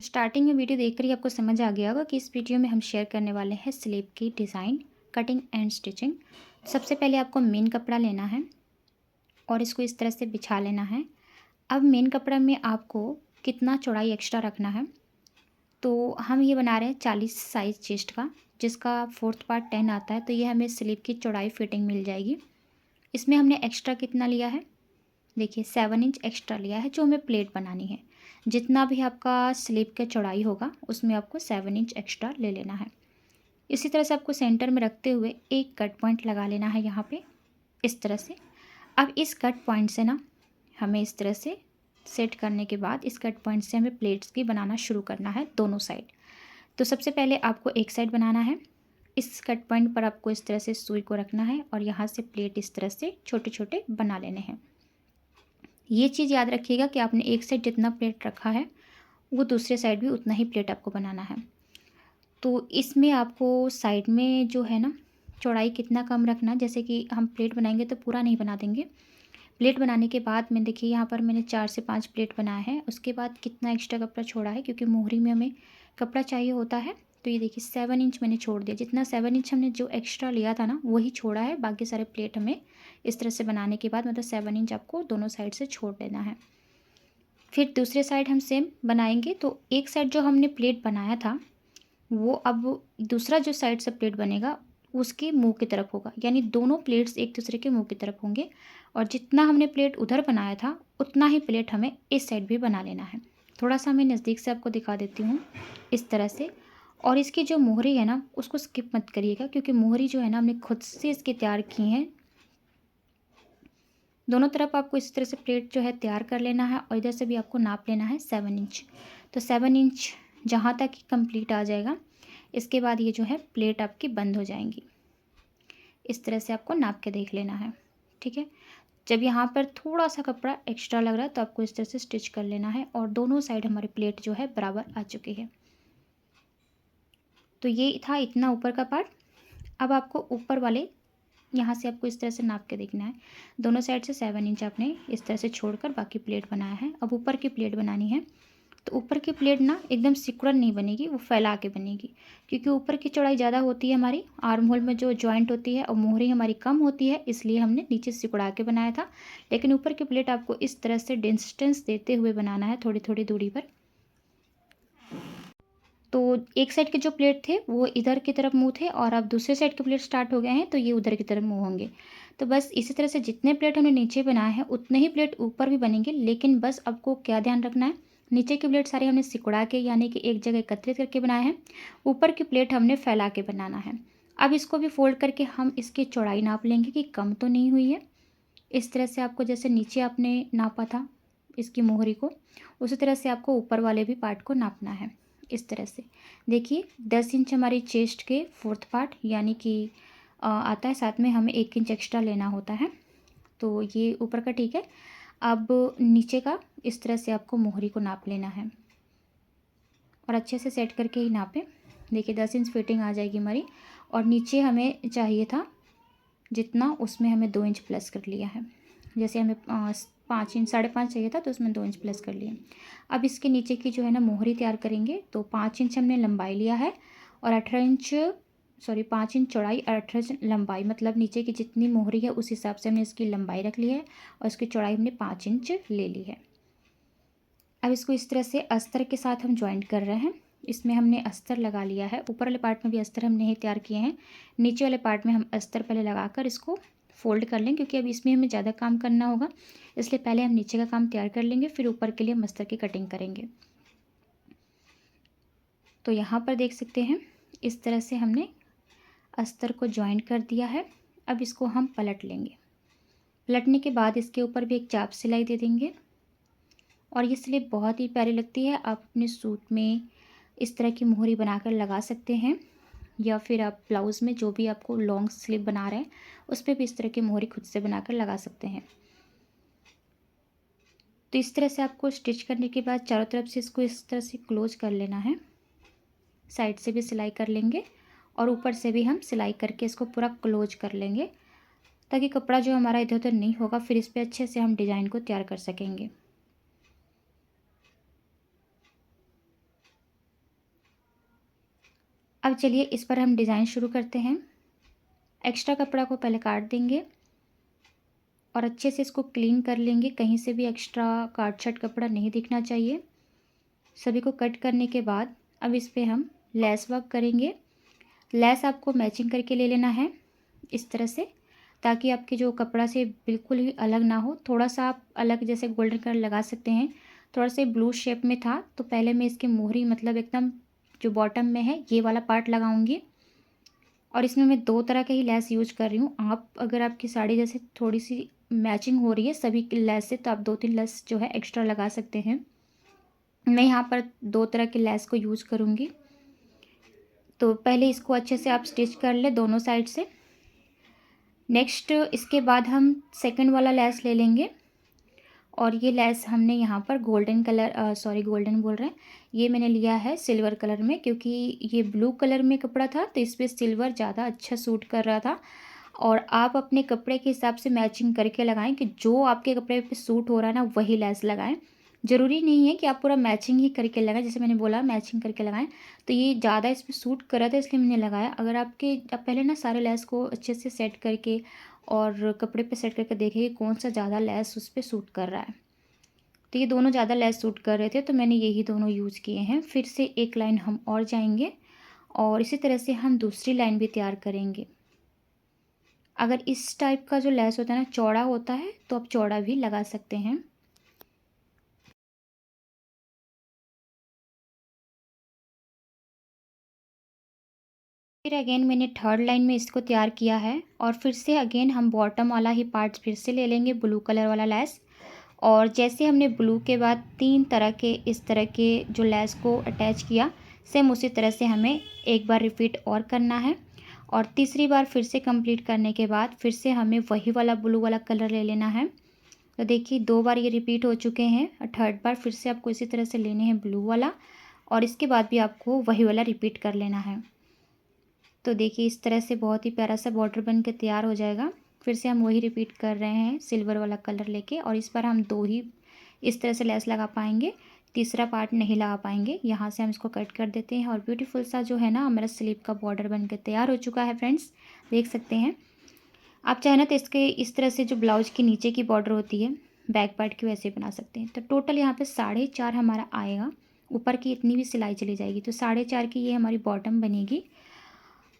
Starting में video देखकर ही आपको समझ आ गया होगा कि इस वीडियो में हम शेयर करने वाले हैं स्लीव की डिज़ाइन, कटिंग एंड स्टिचिंग। सबसे पहले आपको मेन कपड़ा लेना है और इसको इस तरह से बिछा लेना है। अब मेन कपड़ा में आपको कितना चौड़ाई एक्स्ट्रा रखना है, तो हम ये बना रहे हैं 40 साइज़ चेस्ट का, जिसका फोर्थ पार्ट 10 आता है। तो ये हमें स्लीव की चौड़ाई फिटिंग मिल जाएगी। इसमें हमने एक्स्ट्रा कितना लिया है, देखिए 7 इंच एक्स्ट्रा लिया है, जो हमें प्लेट बनानी है। जितना भी आपका स्लीव का चौड़ाई होगा उसमें आपको 7 इंच एक्स्ट्रा ले लेना है। इसी तरह से आपको सेंटर में रखते हुए एक कट पॉइंट लगा लेना है यहाँ पे, इस तरह से। अब इस कट पॉइंट से ना हमें इस तरह से सेट करने के बाद इस कट पॉइंट से हमें प्लेट्स की बनाना शुरू करना है दोनों साइड। तो सबसे पहले आपको एक साइड बनाना है। इस कट पॉइंट पर आपको इस तरह से सुई को रखना है और यहाँ से प्लेट इस तरह से छोटे छोटे बना लेने हैं। ये चीज़ याद रखिएगा कि आपने एक साइड जितना प्लेट रखा है वो दूसरे साइड भी उतना ही प्लेट आपको बनाना है। तो इसमें आपको साइड में जो है ना चौड़ाई कितना कम रखना, जैसे कि हम प्लेट बनाएंगे तो पूरा नहीं बना देंगे। प्लेट बनाने के बाद में देखिए यहाँ पर मैंने 4 से 5 प्लेट बनाया है। उसके बाद कितना एक्स्ट्रा कपड़ा छोड़ा है, क्योंकि मोहरी में हमें कपड़ा चाहिए होता है। तो ये देखिए 7 इंच मैंने छोड़ दिया। जितना 7 इंच हमने जो एक्स्ट्रा लिया था ना वही छोड़ा है। बाकी सारे प्लेट हमें इस तरह से बनाने के बाद मतलब 7 इंच आपको दोनों साइड से छोड़ देना है। फिर दूसरे साइड हम सेम बनाएंगे। तो एक साइड जो हमने प्लेट बनाया था वो अब दूसरा जो साइड से प्लेट बनेगा उसके मुंह की तरफ होगा, यानी दोनों प्लेट्स एक दूसरे के मुंह की तरफ होंगे। और जितना हमने प्लेट उधर बनाया था उतना ही प्लेट हमें इस साइड भी बना लेना है। थोड़ा सा मैं नज़दीक से आपको दिखा देती हूँ, इस तरह से। और इसकी जो मोहरी है ना उसको स्किप मत करिएगा, क्योंकि मोहरी जो है ना हमने खुद से इसकी तैयार की हैं। दोनों तरफ आपको इस तरह से प्लेट जो है तैयार कर लेना है और इधर से भी आपको नाप लेना है 7 इंच। तो 7 इंच जहाँ तक कंप्लीट आ जाएगा, इसके बाद ये जो है प्लेट आपकी बंद हो जाएंगी। इस तरह से आपको नाप के देख लेना है, ठीक है। जब यहाँ पर थोड़ा सा कपड़ा एक्स्ट्रा लग रहा है तो आपको इस तरह से स्टिच कर लेना है और दोनों साइड हमारी प्लेट जो है बराबर आ चुकी है। तो ये था इतना ऊपर का पार्ट। अब आपको ऊपर वाले यहाँ से आपको इस तरह से नाप के देखना है। दोनों साइड से 7 इंच आपने इस तरह से छोड़कर बाकी प्लेट बनाया है। अब ऊपर की प्लेट बनानी है। तो ऊपर की प्लेट ना एकदम सिकुड़न नहीं बनेगी, वो फैला के बनेगी, क्योंकि ऊपर की चौड़ाई ज़्यादा होती है हमारी आर्म होल में जो जॉइंट होती है, और मोहरी हमारी कम होती है, इसलिए हमने नीचे सिकुड़ा के बनाया था। लेकिन ऊपर की प्लेट आपको इस तरह से डिस्टेंस देते हुए बनाना है, थोड़ी थोड़ी दूरी पर। तो एक साइड के जो प्लेट थे वो इधर की तरफ मुँह थे और अब दूसरे साइड के प्लेट स्टार्ट हो गए हैं तो ये उधर की तरफ मुँह होंगे। तो बस इसी तरह से जितने प्लेट हमने नीचे बनाए हैं उतने ही प्लेट ऊपर भी बनेंगे। लेकिन बस आपको क्या ध्यान रखना है, नीचे की प्लेट सारी हमने सिकुड़ा के यानी कि एक जगह एकत्रित करके बनाए हैं। ऊपर की प्लेट हमने फैला के बनाना है। अब इसको भी फोल्ड करके हम इसकी चौड़ाई नाप लेंगे कि कम तो नहीं हुई है। इस तरह से आपको जैसे नीचे आपने नापा था इसकी मोहरी को, उसी तरह से आपको ऊपर वाले भी पार्ट को नापना है। इस तरह से देखिए 10 इंच हमारी चेस्ट के फोर्थ पार्ट यानी कि आता है, साथ में हमें 1 इंच एक्स्ट्रा लेना होता है। तो ये ऊपर का ठीक है। अब नीचे का इस तरह से आपको मोहरी को नाप लेना है और अच्छे से सेट करके ही नापें। देखिए 10 इंच फिटिंग आ जाएगी हमारी। और नीचे हमें चाहिए था जितना, उसमें हमें 2 इंच प्लस कर लिया है। जैसे हमें 5 इंच 5.5 चाहिए था तो उसमें 2 इंच प्लस कर लिया। अब इसके नीचे की जो है ना मोहरी तैयार करेंगे। तो 5 इंच हमने लंबाई लिया है और 5 इंच चौड़ाई और 18 इंच लंबाई, मतलब नीचे की जितनी मोहरी है उस हिसाब से हमने इसकी लंबाई रख ली है और इसकी चौड़ाई हमने 5 इंच ले ली है। अब इसको इस तरह से अस्तर के साथ हम ज्वाइंट कर रहे हैं। इसमें हमने अस्तर लगा लिया है। ऊपर वाले पार्ट में भी अस्तर हमने ही तैयार किए हैं। नीचे वाले पार्ट में हम अस्तर पहले लगाकर इसको फोल्ड कर लें, क्योंकि अब इसमें हमें ज़्यादा काम करना होगा, इसलिए पहले हम नीचे का काम तैयार कर लेंगे, फिर ऊपर के लिए हम अस्तर की कटिंग करेंगे। तो यहाँ पर देख सकते हैं इस तरह से हमने अस्तर को ज्वाइंट कर दिया है। अब इसको हम पलट लेंगे। पलटने के बाद इसके ऊपर भी एक चाप सिलाई दे देंगे और ये स्लीव बहुत ही प्यारी लगती है। आप अपने सूट में इस तरह की मोहरी बनाकर लगा सकते हैं, या फिर आप ब्लाउज़ में जो भी आपको लॉन्ग स्लीव बना रहे हैं उस पर भी इस तरह की मोहरी खुद से बनाकर लगा सकते हैं। तो इस तरह से आपको स्टिच करने के बाद चारों तरफ से इसको इस तरह से क्लोज कर लेना है। साइड से भी सिलाई कर लेंगे और ऊपर से भी हम सिलाई करके इसको पूरा क्लोज कर लेंगे, ताकि कपड़ा जो हमारा इधर उधर नहीं होगा, फिर इस पर अच्छे से हम डिज़ाइन को तैयार कर सकेंगे। अब चलिए इस पर हम डिज़ाइन शुरू करते हैं। एक्स्ट्रा कपड़ा को पहले काट देंगे और अच्छे से इसको क्लीन कर लेंगे। कहीं से भी एक्स्ट्रा काट छाट कपड़ा नहीं दिखना चाहिए। सभी को कट करने के बाद अब इस पे हम लेस वर्क करेंगे। लेस आपको मैचिंग करके ले लेना है इस तरह से, ताकि आपके जो कपड़ा से बिल्कुल ही अलग ना हो। थोड़ा सा आप अलग जैसे गोल्डन कलर लगा सकते हैं। थोड़ा सा ब्लू शेप में था तो पहले मैं इसकी मोहरी मतलब एकदम जो बॉटम में है ये वाला पार्ट लगाऊंगी। और इसमें मैं 2 तरह के ही लेस यूज कर रही हूँ। आप अगर आपकी साड़ी जैसे थोड़ी सी मैचिंग हो रही है सभी की लेस से, तो आप 2-3 लेस जो है एक्स्ट्रा लगा सकते हैं। मैं यहाँ पर 2 तरह के लेस को यूज़ करूँगी। तो पहले इसको अच्छे से आप स्टिच कर ले दोनों साइड से। नेक्स्ट इसके बाद हम सेकंड वाला लेस ले लेंगे और ये लेस हमने यहाँ पर गोल्डन कलर गोल्डन बोल रहे हैं, ये मैंने लिया है सिल्वर कलर में, क्योंकि ये ब्लू कलर में कपड़ा था तो इस पर सिल्वर ज़्यादा अच्छा सूट कर रहा था। और आप अपने कपड़े के हिसाब से मैचिंग करके लगाएं कि जो आपके कपड़े पे सूट हो रहा है ना वही लेस लगाएं। ज़रूरी नहीं है कि आप पूरा मैचिंग ही करके लगाएं, जैसे मैंने बोला मैचिंग करके लगाएं। तो ये ज़्यादा इस पर सूट कर रहा था इसलिए मैंने लगाया। अगर आप पहले ना सारे लेस को अच्छे से सेट करके और कपड़े पे सेट करके देखिए कौन सा ज़्यादा लेस उस पर सूट कर रहा है। तो ये दोनों ज़्यादा लेस सूट कर रहे थे तो मैंने यही दोनों यूज़ किए हैं। फिर से एक लाइन हम और जाएंगे और इसी तरह से हम दूसरी लाइन भी तैयार करेंगे। अगर इस टाइप का जो लेस होता है ना चौड़ा होता है तो आप चौड़ा भी लगा सकते हैं। फिर अगेन मैंने थर्ड लाइन में इसको तैयार किया है और फिर से अगेन हम बॉटम वाला ही पार्ट फिर से ले लेंगे ब्लू कलर वाला लेस। और जैसे हमने ब्लू के बाद 3 तरह के इस तरह के जो लेस को अटैच किया, सेम उसी तरह से हमें एक बार रिपीट और करना है। और तीसरी बार फिर से कंप्लीट करने के बाद फिर से हमें वही वाला ब्लू वाला कलर ले लेना है। तो देखिए 2 बार ये रिपीट हो चुके हैं और थर्ड बार फिर से आपको इसी तरह से लेने हैं ब्लू वाला और इसके बाद भी आपको वही वाला रिपीट कर लेना है। तो देखिए इस तरह से बहुत ही प्यारा सा बॉर्डर बन के तैयार हो जाएगा। फिर से हम वही रिपीट कर रहे हैं सिल्वर वाला कलर लेके और इस बार हम 2 ही इस तरह से लेस लगा पाएंगे, तीसरा पार्ट नहीं लगा पाएंगे। यहाँ से हम इसको कट कर देते हैं और ब्यूटीफुल सा जो है ना हमारा स्लीव का बॉर्डर बन के तैयार हो चुका है फ्रेंड्स, देख सकते हैं। आप चाहे ना तो इसके इस तरह से जो ब्लाउज के नीचे की बॉर्डर होती है बैक पार्ट की वैसे बना सकते हैं। तो टोटल यहाँ पे 4.5 हमारा आएगा। ऊपर की इतनी भी सिलाई चली जाएगी तो 4.5 की ये हमारी बॉटम बनेगी।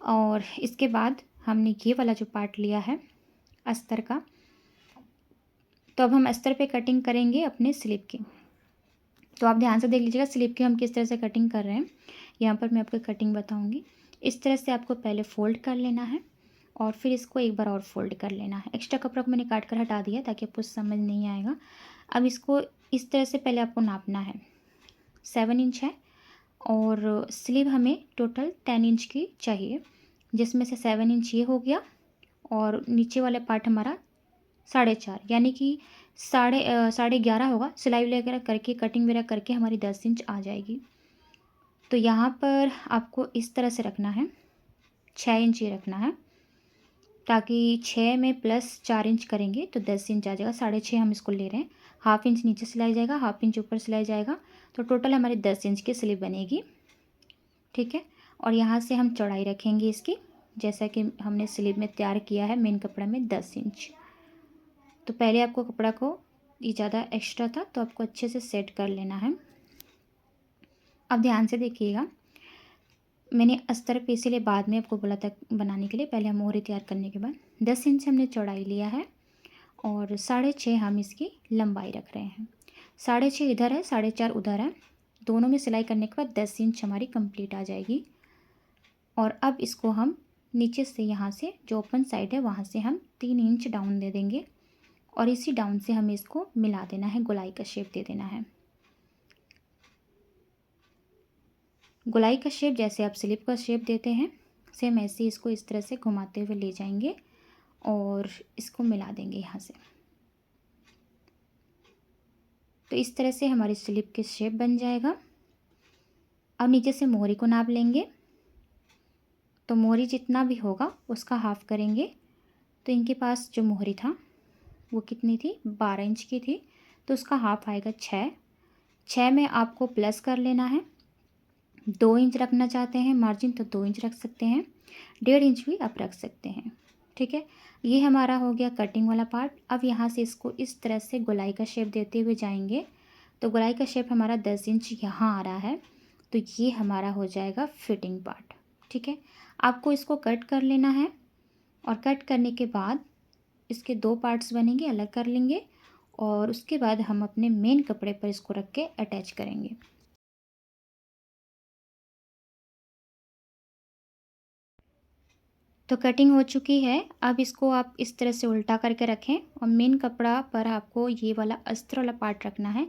और इसके बाद हमने ये वाला जो पार्ट लिया है अस्तर का, तो अब हम अस्तर पे कटिंग करेंगे अपने स्लीव की। तो आप ध्यान से देख लीजिएगा स्लीव की हम किस तरह से कटिंग कर रहे हैं। यहाँ पर मैं आपको कटिंग बताऊँगी। इस तरह से आपको पहले फ़ोल्ड कर लेना है और फिर इसको एक बार और फोल्ड कर लेना है। एक्स्ट्रा कपड़ा को मैंने काट कर हटा दिया ताकि आपको समझ नहीं आएगा। अब इसको इस तरह से पहले आपको नापना है। 7 इंच है और स्लीव हमें टोटल 10 इंच की चाहिए, जिसमें से 7 इंच ये हो गया और नीचे वाले पार्ट हमारा 4.5 यानी कि 11.5 होगा। सिलाई वगैरह करके कटिंग वगैरह करके हमारी 10 इंच आ जाएगी। तो यहाँ पर आपको इस तरह से रखना है, 6 इंच ये रखना है, ताकि 6 में प्लस 4 इंच करेंगे तो 10 इंच आ जाएगा। 6.5 हम इसको ले रहे हैं। हाफ इंच नीचे सिलाई जाएगा, हाफ इंच ऊपर सिलाई जाएगा, तो टोटल हमारी 10 इंच की स्लीव बनेगी। ठीक है। और यहाँ से हम चौड़ाई रखेंगे इसकी, जैसा कि हमने स्लीव में तैयार किया है मेन कपड़ा में 10 इंच। तो पहले आपको कपड़ा को ये ज़्यादा एक्स्ट्रा था तो आपको अच्छे से सेट कर लेना है। अब ध्यान से देखिएगा, मैंने अस्तर पे इसीलिए बाद में आपको बोला था बनाने के लिए, पहले हम मोहरी तैयार करने के बाद 10 इंच हमने चौड़ाई लिया है और 6.5 हम इसकी लंबाई रख रहे हैं। 6.5 इधर है, 4.5 उधर है, दोनों में सिलाई करने के बाद 10 इंच हमारी कंप्लीट आ जाएगी। और अब इसको हम नीचे से यहाँ से जो ओपन साइड है वहाँ से हम 3 इंच डाउन दे देंगे और इसी डाउन से हमें इसको मिला देना है, गोलाई का शेप दे देना है। गोलाई का शेप जैसे आप स्लीव का शेप देते हैं सेम ऐसे ही इसको इस तरह से घुमाते हुए ले जाएंगे और इसको मिला देंगे यहाँ से। तो इस तरह से हमारी स्लीव की शेप बन जाएगा। अब नीचे से मोहरी को नाप लेंगे, तो मोहरी जितना भी होगा उसका हाफ करेंगे। तो इनके पास जो मोहरी था वो कितनी थी, 12 इंच की थी, तो उसका हाफ आएगा 6। 6 में आपको प्लस कर लेना है 2 इंच रखना चाहते हैं मार्जिन तो 2 इंच रख सकते हैं, 1.5 इंच भी आप रख सकते हैं। ठीक है, ये हमारा हो गया कटिंग वाला पार्ट। अब यहाँ से इसको इस तरह से गोलाई का शेप देते हुए जाएंगे। तो गोलाई का शेप हमारा 10 इंच यहाँ आ रहा है, तो ये हमारा हो जाएगा फिटिंग पार्ट। ठीक है, आपको इसको कट कर लेना है और कट करने के बाद इसके 2 पार्ट्स बनेंगे, अलग कर लेंगे और उसके बाद हम अपने मेन कपड़े पर इसको रख के अटैच करेंगे। तो कटिंग हो चुकी है। अब इसको आप इस तरह से उल्टा करके रखें और मेन कपड़ा पर आपको ये वाला अस्तर वाला पार्ट रखना है।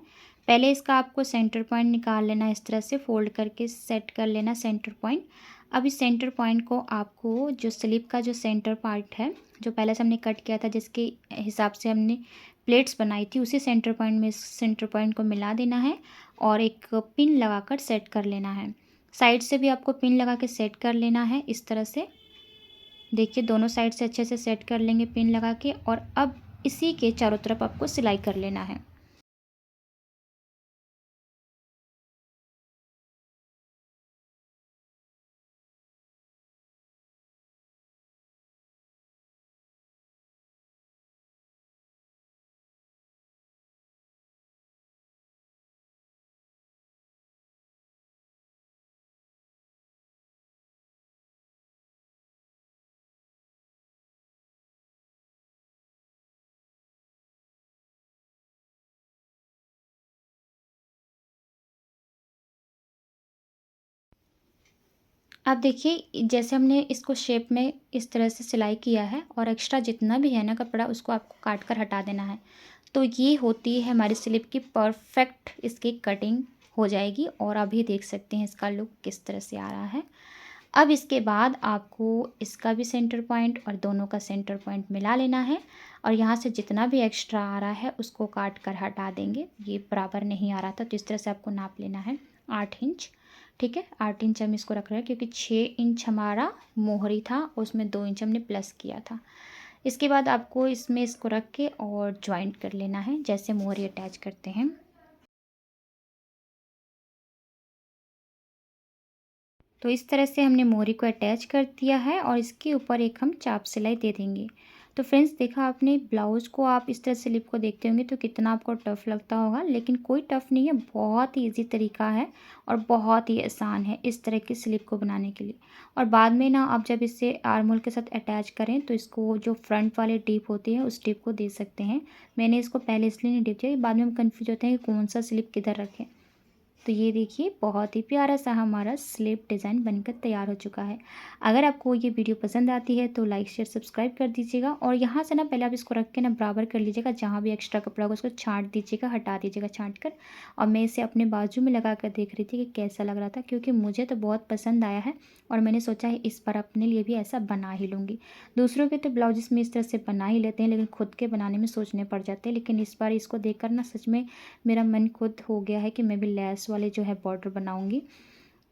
पहले इसका आपको सेंटर पॉइंट निकाल लेना, इस तरह से फोल्ड करके सेट कर लेना सेंटर पॉइंट। अब इस सेंटर पॉइंट को आपको जो स्लीव का जो सेंटर पार्ट है, जो पहले से हमने कट किया था, जिसके हिसाब से हमने प्लेट्स बनाई थी, उसी सेंटर पॉइंट में इस सेंटर पॉइंट को मिला देना है और एक पिन लगाकर सेट कर लेना है। साइड से भी आपको पिन लगा के सेट कर लेना है इस तरह से। देखिए दोनों साइड से अच्छे से सेट कर लेंगे पिन लगा के, और अब इसी के चारों तरफ आपको सिलाई कर लेना है। अब देखिए जैसे हमने इसको शेप में इस तरह से सिलाई किया है और एक्स्ट्रा जितना भी है ना कपड़ा, उसको आपको काट कर हटा देना है। तो ये होती है हमारी स्लीव की परफेक्ट इसकी कटिंग हो जाएगी। और अभी देख सकते हैं इसका लुक किस तरह से आ रहा है। अब इसके बाद आपको इसका भी सेंटर पॉइंट और दोनों का सेंटर पॉइंट मिला लेना है और यहाँ से जितना भी एक्स्ट्रा आ रहा है उसको काट कर हटा देंगे। ये बराबर नहीं आ रहा था तो इस तरह से आपको नाप लेना है 8 इंच। ठीक है, 8 इंच हम इसको रख रहे हैं क्योंकि 6 इंच हमारा मोहरी था, उसमें 2 इंच हमने प्लस किया था। इसके बाद आपको इसमें इसको रख के और ज्वाइंट कर लेना है जैसे मोहरी अटैच करते हैं। तो इस तरह से हमने मोहरी को अटैच कर दिया है और इसके ऊपर एक हम चाप सिलाई दे देंगे। तो फ्रेंड्स देखा आपने, ब्लाउज़ को आप इस तरह से स्लिप को देखते होंगे तो कितना आपको टफ़ लगता होगा, लेकिन कोई टफ़ नहीं है, बहुत ही ईजी तरीका है और बहुत ही आसान है इस तरह की स्लिप को बनाने के लिए। और बाद में ना आप जब इसे आर्म होल के साथ अटैच करें तो इसको जो फ्रंट वाले टिप होती है उस टिप को दे सकते हैं। मैंने इसको पहले इसलिए नहीं डिप किया, बाद में हम कन्फ्यूज होते हैं कि कौन सा स्लिप किधर रखें। तो ये देखिए बहुत ही प्यारा सा हमारा स्लीव डिज़ाइन बनकर तैयार हो चुका है। अगर आपको ये वीडियो पसंद आती है तो लाइक शेयर सब्सक्राइब कर दीजिएगा और यहाँ से ना पहले आप इसको रख के ना बराबर कर लीजिएगा, जहाँ भी एक्स्ट्रा कपड़ा होगा उसको छाँट दीजिएगा, हटा दीजिएगा छाँट कर। और मैं इसे अपने बाजू में लगा कर देख रही थी कि कैसा लग रहा था, क्योंकि मुझे तो बहुत पसंद आया है और मैंने सोचा है इस बार अपने लिए भी ऐसा बना ही लूँगी। दूसरों के तो ब्लाउजेस में इस तरह से बना ही लेते हैं, लेकिन खुद के बनाने में सोचने पड़ जाते हैं। लेकिन इस बार इसको देखकर ना सच में मेरा मन खुद हो गया है कि मैं भी लेस वाले जो है बॉर्डर बनाऊंगी।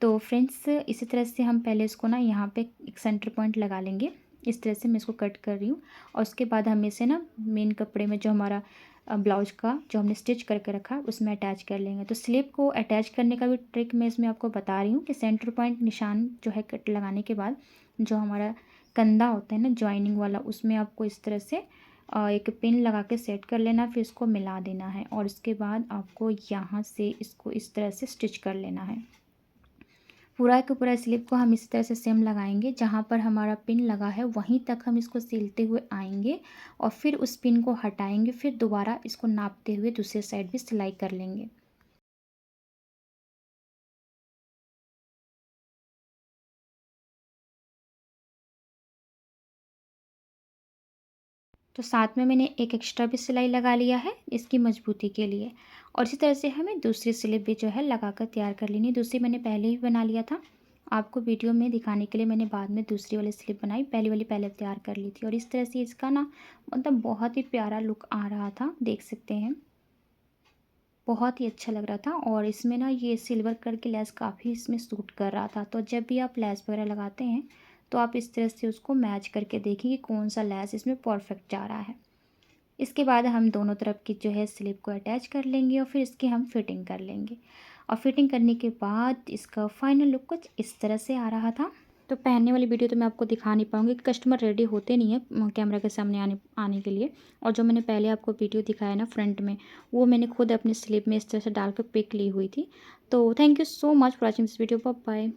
तो फ्रेंड्स इसी तरह से हम पहले इसको ना यहाँ पे एक सेंटर पॉइंट लगा लेंगे। इस तरह से मैं इसको कट कर रही हूँ और उसके बाद हम इसे ना मेन कपड़े में जो हमारा ब्लाउज का जो हमने स्टिच करके रखा उसमें अटैच कर लेंगे। तो स्लीव को अटैच करने का भी ट्रिक मैं इसमें आपको बता रही हूँ कि सेंटर पॉइंट निशान जो है कट लगाने के बाद जो हमारा कंधा होता है ना जॉइनिंग वाला, उसमें आपको इस तरह से एक पिन लगा के सेट कर लेना, फिर इसको मिला देना है और उसके बाद आपको यहाँ से इसको इस तरह से स्टिच कर लेना है। पूरा के पूरा स्लीव को हम इस तरह से सेम लगाएंगे, जहाँ पर हमारा पिन लगा है वहीं तक हम इसको सिलते हुए आएंगे और फिर उस पिन को हटाएंगे, फिर दोबारा इसको नापते हुए दूसरे साइड भी सिलाई कर लेंगे। तो साथ में मैंने एक एक्स्ट्रा भी सिलाई लगा लिया है इसकी मजबूती के लिए। और इसी तरह से हमें दूसरी स्लिप भी जो है लगाकर तैयार कर लेनी। दूसरी मैंने पहले ही बना लिया था, आपको वीडियो में दिखाने के लिए मैंने बाद में दूसरी वाली स्लिप बनाई, पहली वाली पहले तैयार कर ली थी। और इस तरह से इसका ना मतलब बहुत ही प्यारा लुक आ रहा था, देख सकते हैं बहुत ही अच्छा लग रहा था। और इसमें ना ये सिल्वर कलर की लेस काफ़ी इसमें सूट कर रहा था। तो जब भी आप लेस वगैरह लगाते हैं तो आप इस तरह से उसको मैच करके देखिए कि कौन सा लेस इसमें परफेक्ट जा रहा है। इसके बाद हम दोनों तरफ की जो है स्लिप को अटैच कर लेंगे और फिर इसकी हम फिटिंग कर लेंगे। और फिटिंग करने के बाद इसका फाइनल लुक कुछ इस तरह से आ रहा था। तो पहनने वाली वीडियो तो मैं आपको दिखा नहीं पाऊँगी, कस्टमर रेडी होते नहीं है कैमरा के सामने आने आने के लिए। और जो मैंने पहले आपको वीडियो दिखाया ना फ्रंट में, वो मैंने खुद अपने स्लिप में इस तरह से डाल कर पिक ली हुई थी। तो thank you so much for watching this video. Bye bye.